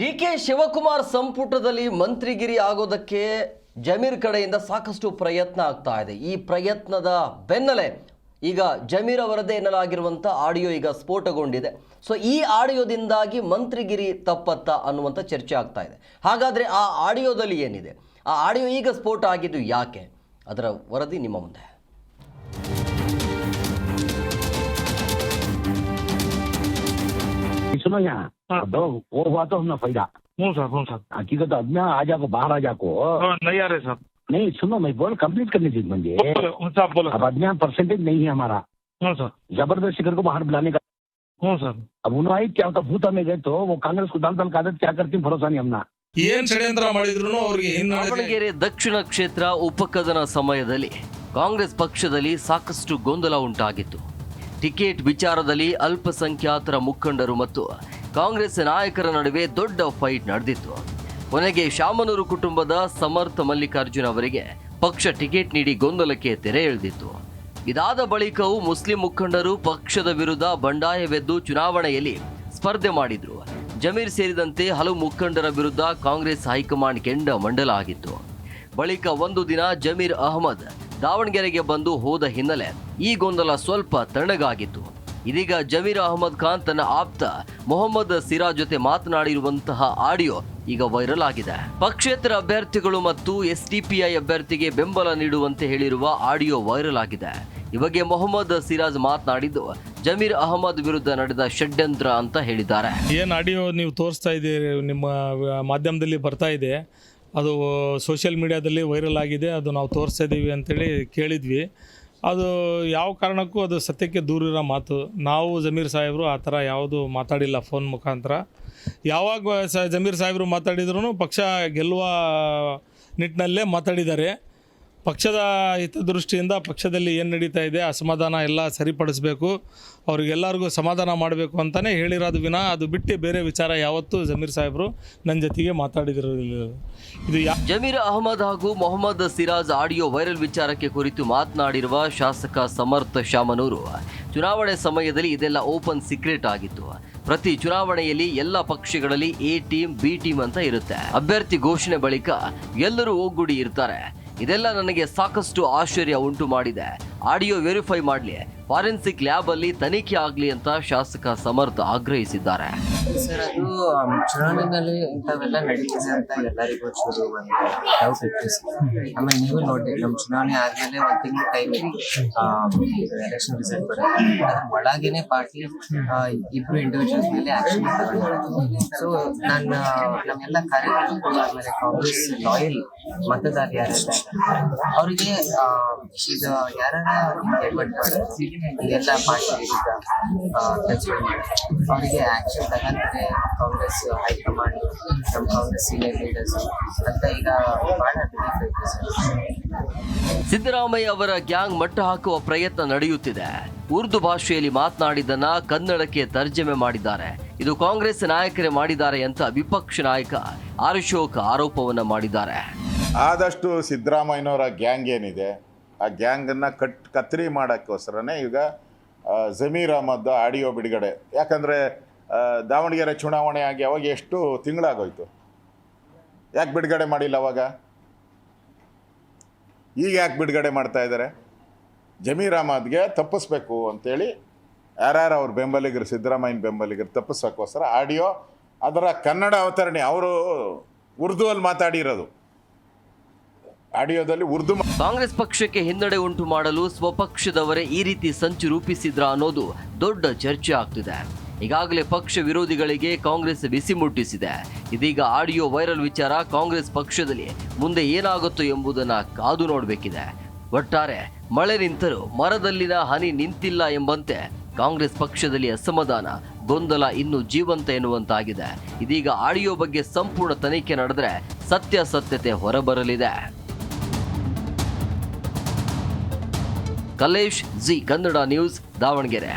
ಡಿ.ಕೆ. ಶಿವಕುಮಾರ್ ಸಂಪುಟದಲ್ಲಿ ಮಂತ್ರಿಗಿರಿ ಆಗೋದಕ್ಕೆ ಜಮೀರ್ ಕಡೆಯಿಂದ ಸಾಕಷ್ಟು ಪ್ರಯತ್ನ ಆಗ್ತಾ ಇದೆ. ಈ ಪ್ರಯತ್ನದ ಬೆನ್ನಲ್ಲೇ ಈಗ ಜಮೀರ್ ಅವರದೇ ಎನ್ನಲಾಗಿರುವಂಥ ಆಡಿಯೋ ಈಗ ಸ್ಫೋಟಗೊಂಡಿದೆ. ಸೊ ಈ ಆಡಿಯೋದಿಂದಾಗಿ ಮಂತ್ರಿಗಿರಿ ತಪ್ಪತ್ತಾ ಅನ್ನುವಂಥ ಚರ್ಚೆ ಆಗ್ತಾ ಇದೆ. ಹಾಗಾದರೆ ಆ ಆಡಿಯೋದಲ್ಲಿ ಏನಿದೆ, ಆ ಆಡಿಯೋ ಈಗ ಸ್ಫೋಟ ಆಗಿದ್ದು ಯಾಕೆ? ಅದರ ವರದಿ ನಿಮ್ಮ ಮುಂದೆ. सुनो यहाँ तो वो हुआ तो हमने फायदा। हूँ सर हकीकत अब ना आ जाको बाहर आ जाको नहीं आ रहे सर। नहीं सुनो मैं बोल कंप्लीट करने दीजिए मुझे। साहब बोलो। अब अज्ञा परसेंटेज नहीं है हमारा। हूँ सर। जबरदस्ती कर को बाहर बुलाने का। हूँ सर। अब उन्होंने क्या होता भूता में गए तो वो कांग्रेस को दाल का आदत क्या करती भरोसा नहीं हमना। ಏನ್ ಷಡ್ಯಂತ್ರ ಮಾಡಿದ್ರು ಅವರಿಗೆ ದಾವಣಗೆರೆ ದಕ್ಷಿಣ ಕ್ಷೇತ್ರ ಉಪಕದನ ಸಮಯದಲ್ಲಿ ಕಾಂಗ್ರೆಸ್ ಪಕ್ಷದಲ್ಲಿ ಸಾಕಷ್ಟು ಗೊಂದಲ ಉಂಟಾಗಿತ್ತು. ಟಿಕೆಟ್ ವಿಚಾರದಲ್ಲಿ ಅಲ್ಪಸಂಖ್ಯಾತರ ಮುಖಂಡರು ಮತ್ತು ಕಾಂಗ್ರೆಸ್ ನಾಯಕರ ನಡುವೆ ದೊಡ್ಡ ಫೈಟ್ ನಡೆದಿತ್ತು. ಕೊನೆಗೆ ಶಾಮನೂರು ಕುಟುಂಬದ ಸಮರ್ಥ ಮಲ್ಲಿಕಾರ್ಜುನ್ ಅವರಿಗೆ ಪಕ್ಷ ಟಿಕೆಟ್ ನೀಡಿ ಗೊಂದಲಕ್ಕೆ ತೆರೆ ಎಳೆದಿತ್ತು. ಇದಾದ ಬಳಿಕವೂ ಮುಸ್ಲಿಂ ಮುಖಂಡರು ಪಕ್ಷದ ವಿರುದ್ಧ ಬಂಡಾಯವೆದ್ದು ಚುನಾವಣೆಯಲ್ಲಿ ಸ್ಪರ್ಧೆ ಮಾಡಿದ್ರು. ಜಮೀರ್ ಸೇರಿದಂತೆ ಹಲವು ಮುಖಂಡರ ವಿರುದ್ಧ ಕಾಂಗ್ರೆಸ್ ಹೈಕಮಾಂಡ್ ಕೆಂಡ ಮಂಡಲ ಆಗಿತ್ತು. ಬಳಿಕ ಒಂದು ದಿನ ಜಮೀರ್ ಅಹಮದ್ ದಾವಣಗೆರೆಗೆ ಬಂದು ಹೋದ ಹಿನ್ನೆಲೆ ಈ ಗೊಂದಲ ಸ್ವಲ್ಪ ತಣ್ಣಗಾಗಿತ್ತು. ಇದೀಗ ಜಮೀರ್ ಅಹಮದ್ ಖಾನ್ ತನ್ನ ಆಪ್ತ ಮೊಹಮ್ಮದ್ ಸಿರಾಜ್ ಜೊತೆ ಮಾತನಾಡಿರುವಂತಹ ಆಡಿಯೋ ಈಗ ವೈರಲ್ ಆಗಿದೆ. ಪಕ್ಷೇತರ ಅಭ್ಯರ್ಥಿಗಳು ಮತ್ತು ಎಸ್ಡಿಪಿಐ ಅಭ್ಯರ್ಥಿಗೆ ಬೆಂಬಲ ನೀಡುವಂತೆ ಹೇಳಿರುವ ಆಡಿಯೋ ವೈರಲ್ ಆಗಿದೆ. ಈ ಬಗ್ಗೆ ಮೊಹಮ್ಮದ್ ಸಿರಾಜ್ ಮಾತನಾಡಿದ್ದು ಜಮೀರ್ ಅಹಮದ್ ವಿರುದ್ಧ ನಡೆದ ಷಡ್ಯಂತ್ರ ಅಂತ ಹೇಳಿದ್ದಾರೆ. ಏನು ಆಡಿಯೋ ನೀವು ತೋರಿಸ್ತಾ ಇದ್ದೀರಿ, ನಿಮ್ಮ ಮಾಧ್ಯಮದಲ್ಲಿ ಬರ್ತಾ ಇದೆ, ಅದು ಸೋಷಿಯಲ್ ಮೀಡಿಯಾದಲ್ಲಿ ವೈರಲ್ ಆಗಿದೆ, ಅದು ನಾವು ತೋರಿಸ್ತಾ ಇದ್ದೀವಿ ಅಂತೇಳಿ ಕೇಳಿದ್ವಿ. ಅದು ಯಾವ ಕಾರಣಕ್ಕೂ ಅದು ಸತ್ಯಕ್ಕೆ ದೂರಿರೋ ಮಾತು. ನಾವು ಜಮೀರ್ ಸಾಹೇಬರು ಆ ಥರ ಯಾವುದು ಮಾತಾಡಿಲ್ಲ ಫೋನ್ ಮುಖಾಂತರ. ಯಾವಾಗ ಜಮೀರ್ ಸಾಹೇಬರು ಮಾತಾಡಿದ್ರು ಪಕ್ಷ ಗೆಲ್ಲುವ ನಿಟ್ಟಿನಲ್ಲೇ ಮಾತಾಡಿದ್ದಾರೆ. ಪಕ್ಷದ ಹಿತದೃಷ್ಟಿಯಿಂದ ಪಕ್ಷದಲ್ಲಿ ಏನು ನಡೀತಾ ಇದೆ ಅಸಮಾಧಾನ ಎಲ್ಲ ಸರಿಪಡಿಸಬೇಕು, ಅವ್ರಿಗೆಲ್ಲರಿಗೂ ಸಮಾಧಾನ ಮಾಡಬೇಕು ಅಂತಲೇ ಹೇಳಿರೋದು ವಿನ ಅದು ಬಿಟ್ಟು ಬೇರೆ ವಿಚಾರ ಯಾವತ್ತೂ ಜಮೀರ್ ಸಾಹೇಬರು ನನ್ನ ಜೊತೆಗೆ ಮಾತಾಡಿದಿರೋದಿಲ್ಲ. ಇದು ಜಮೀರ್ ಅಹಮದ್ ಹಾಗೂ ಮೊಹಮ್ಮದ್ ಸಿರಾಜ್ ಆಡಿಯೋ ವೈರಲ್ ವಿಚಾರಕ್ಕೆ ಕುರಿತು ಮಾತನಾಡಿರುವ ಶಾಸಕ ಸಮರ್ಥ ಶಾಮನೂರು, ಚುನಾವಣೆ ಸಮಯದಲ್ಲಿ ಇದೆಲ್ಲ ಓಪನ್ ಸೀಕ್ರೆಟ್ ಆಗಿತ್ತು. ಪ್ರತಿ ಚುನಾವಣೆಯಲ್ಲಿ ಎಲ್ಲ ಪಕ್ಷಗಳಲ್ಲಿ ಎ ಟೀಮ್ ಬಿ ಟೀಮ್ ಅಂತ ಇರುತ್ತೆ. ಅಭ್ಯರ್ಥಿ ಘೋಷಣೆ ಬಳಿಕ ಎಲ್ಲರೂ ಒಗ್ಗೂಡಿ ಇರ್ತಾರೆ. ಇದೆಲ್ಲ ನನಗೆ ಸಾಕಷ್ಟು ಆಶ್ಚರ್ಯ ಉಂಟು ಮಾಡಿದೆ. ಆಡಿಯೋ ವೆರಿಫೈ ಮಾಡಲಿ, ಫಾರೆನ್ಸಿಕ್ ಲ್ಯಾಬ್ ಅಲ್ಲಿ ತನಿಖೆ ಆಗಲಿ ಅಂತ ಶಾಸಕ ಸಮರ್ಥ ಆಗ್ರಹಿಸಿದ್ದಾರೆ. ಸರ್, ಅದು ಚುನಾವಣೆಯಲ್ಲಿ ಇಂಥವೆಲ್ಲ ನಡೀತಿದೆ ಅಂತ ಎಲ್ಲರಿಗೂ ಚೂರು ಒಂದು ಡೌಟ್ ಇತ್ತು ಸರ್. ಆಮೇಲೆ ನೀವು ನೋಡಿ, ನಮ್ಮ ಚುನಾವಣೆ ಆದ್ಮೇಲೆ ಒಂದು ತಿಂಗಳು ಟೈಮ್ ಇದೆ ಎಲೆಕ್ಷನ್ ರಿಸಲ್ಟ್ ಬರುತ್ತೆ. ಅದ್ರ ಒಳಗೇನೆ ಪಾರ್ಟಿ ಇಬ್ರು ಇಂಡಿವಿಜುವಲ್ಸ್ ಮೇಲೆ ಆಕ್ಷನ್ ತಗೊಂಡಿರೋದು. ಸೊ ನಮ್ಮೆಲ್ಲ ಕಾರ್ಯಕರ್ತರು ಆಮೇಲೆ ಕಾಂಗ್ರೆಸ್ ಲಾಯಲ್ ಮತದಾರ ಯಾರೆಲ್ಲ ಅವರಿಗೆ ಇದು ಯಾರ ಎಡ್ವರ್ಟ್ ಮಾಡೋದು ಇದೆಲ್ಲ ಪಾರ್ಟಿ ವಿರುದ್ಧ ಕೆಲಸಗಳು ಮಾಡೋದು, ಅವರಿಗೆ ಆಕ್ಷನ್ ತಗೊಂತಾರೆ ಕಾಂಗ್ರೆಸ್ ಹೈಕಮಾಂಡ್, ನಮ್ಮ ಕಾಂಗ್ರೆಸ್ ಸೀನಿಯರ್ ಲೀಡರ್ಸ್ ಅಂತ ಈಗ ಬಹಳ ಬಿಡಿಫೈತೆ ಸರ್. ಸಿದ್ದರಾಮಯ್ಯ ಅವರ ಗ್ಯಾಂಗ್ ಮಟ್ಟ ಹಾಕುವ ಪ್ರಯತ್ನ ನಡೆಯುತ್ತಿದೆ. ಉರ್ದು ಭಾಷೆಯಲ್ಲಿ ಮಾತನಾಡಿದ್ದನ್ನ ಕನ್ನಡಕ್ಕೆ ತರ್ಜಮೆ ಮಾಡಿದ್ದಾರೆ. ಇದು ಕಾಂಗ್ರೆಸ್ ನಾಯಕರೇ ಮಾಡಿದ್ದಾರೆ ಅಂತ ವಿಪಕ್ಷ ನಾಯಕ ಅಶೋಕ್ ಆರೋಪವನ್ನ ಮಾಡಿದ್ದಾರೆ. ಆದಷ್ಟು ಸಿದ್ದರಾಮಯ್ಯನವರ ಗ್ಯಾಂಗ್ ಏನಿದೆ ಆ ಗ್ಯಾಂಗನ್ನು ಕತ್ತರಿ ಮಾಡೋಕ್ಕೋಸ್ಕರನೇ ಈಗ ಜಮೀರ್ ಅಹಮದ್ ಆಡಿಯೋ ಬಿಡುಗಡೆ. ಯಾಕಂದರೆ ದಾವಣಗೆರೆ ಚುನಾವಣೆ ಆಗಿ ಅವಾಗ ಎಷ್ಟು ತಿಂಗಳಾಗೋಯ್ತು, ಯಾಕೆ ಬಿಡುಗಡೆ ಮಾಡಿಲ್ಲ ಅವಾಗ? ಈಗ ಯಾಕೆ ಬಿಡುಗಡೆ ಮಾಡ್ತಾ ಇದ್ದಾರೆ? ಜಮೀರ್ ಅಹಮದ್ಗೆ ತಪ್ಪಿಸ್ಬೇಕು ಅಂತೇಳಿ ಯಾರ್ಯಾರು ಅವ್ರ ಬೆಂಬಲಿಗರು, ಸಿದ್ದರಾಮಯ್ಯನ ಬೆಂಬಲಿಗರು ತಪ್ಪಿಸೋಕ್ಕೋಸ್ಕರ ಆಡಿಯೋ, ಅದರ ಕನ್ನಡ ಅವತರಣೆ ಅವರು ಉರ್ದುವಲ್ಲಿ ಮಾತಾಡಿರೋದು ಆಡಿಯೋದಲ್ಲಿ ಉರ್ದು. ಕಾಂಗ್ರೆಸ್ ಪಕ್ಷಕ್ಕೆ ಹಿನ್ನಡೆ ಉಂಟು ಮಾಡಲು ಸ್ವಪಕ್ಷದವರೇ ಈ ರೀತಿ ಸಂಚು ರೂಪಿಸಿದ್ರ ಅನ್ನೋದು ದೊಡ್ಡ ಚರ್ಚೆ ಆಗ್ತಿದೆ. ಈಗಾಗಲೇ ಪಕ್ಷ ವಿರೋಧಿಗಳಿಗೆ ಕಾಂಗ್ರೆಸ್ ಬಿಸಿ ಮುಟ್ಟಿಸಿದೆ. ಇದೀಗ ಆಡಿಯೋ ವೈರಲ್ ವಿಚಾರ ಕಾಂಗ್ರೆಸ್ ಪಕ್ಷದಲ್ಲಿ ಮುಂದೆ ಏನಾಗುತ್ತೋ ಎಂಬುದನ್ನು ಕಾದು ನೋಡಬೇಕಿದೆ. ಒಟ್ಟಾರೆ ಮಳೆ ನಿಂತರೂ ಮರದಲ್ಲಿನ ಹನಿ ನಿಂತಿಲ್ಲ ಎಂಬಂತೆ ಕಾಂಗ್ರೆಸ್ ಪಕ್ಷದಲ್ಲಿ ಅಸಮಾಧಾನ, ಗೊಂದಲ ಇನ್ನೂ ಜೀವಂತ ಎನ್ನುವಂತಾಗಿದೆ. ಇದೀಗ ಆಡಿಯೋ ಬಗ್ಗೆ ಸಂಪೂರ್ಣ ತನಿಖೆ ನಡೆದರೆ ಸತ್ಯಾಸತ್ಯತೆ ಹೊರಬರಲಿದೆ. Kalesh, G Kannada news, Davanagere.